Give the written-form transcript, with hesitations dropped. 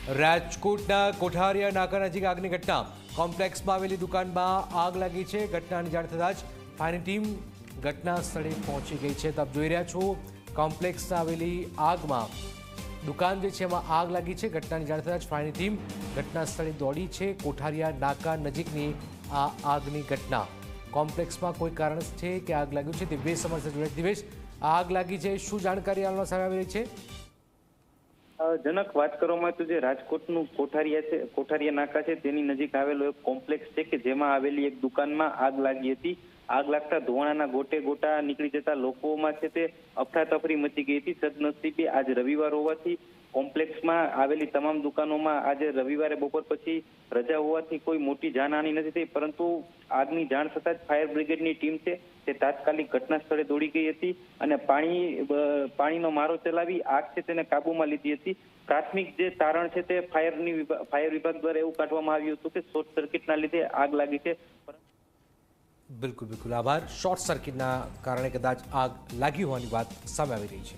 રાજકોટના કોઠારિયા નાકા નજીક આગની ઘટના. કોમ્પ્લેક્સમાં આવેલી દુકાનમાં આગ લાગી છે. ઘટનાની જાણ થતાં જ ફાયરની ટીમ ઘટના સ્થળે પહોંચી ગઈ છે. આપ જોઈ રહ્યા છો કોમ્પ્લેક્સમાં આવેલી આગમાં દુકાન જે છે એમાં આગ લાગી છે. ઘટનાની જાણ થતાં જ ફાયરની ટીમ ઘટના સ્થળે દોડી છે. કોઠારિયા નાકા નજીકની આ આગની ઘટના. કોમ્પ્લેક્સમાં કોઈ કારણ છે કે આગ લાગ્યું છે? દિવ્યેશ સમર્થ જોડે. દિવ્યેશ, આગ લાગી છે, શું જાણકારી હાલમાં સામે આવી રહી છે? જનક, વાત કરવામાં આવે તો જે રાજકોટનું કોઠારિયા નાકા છે તેની નજીક આવેલો એક કોમ્પ્લેક્સ છે કે જેમાં આવેલી એક દુકાનમાં આગ લાગી હતી. આગ લાગતા ધુવાણાના ગોટે ગોટા નીકળી જતા લોકોમાં છે તે અફરાતફરી મચી ગઈ હતી. સદનસીબે આજ રવિવાર હોવાથી કોમ્પ્લેક્સમાં આવેલી તમામ દુકાનોમાં આજે રવિવારે બપોર પછી રજા હોવાથી કોઈ મોટી જાનહાની નથી થઈ, પરંતુ આગની જાણ થતાં જ ફાયર બ્રિગેડની ટીમ છે તે તાત્કાલિક ઘટના સ્થળે દોડી ગઈ હતી અને પાણીનો મારો ચલાવી આગ છે તેને કાબુમાં લીધી હતી. પ્રાથમિક જે તારણ છે તે ફાયર વિભાગ દ્વારા એવું કાઢવામાં આવ્યું હતું કે શોર્ટ સર્કિટના લીધે આગ લાગી છે. બિલકુલ, આભાર. શોર્ટ સર્કિટના કારણે કદાચ આગ લાગી હોવાની વાત સામે આવી રહી છે.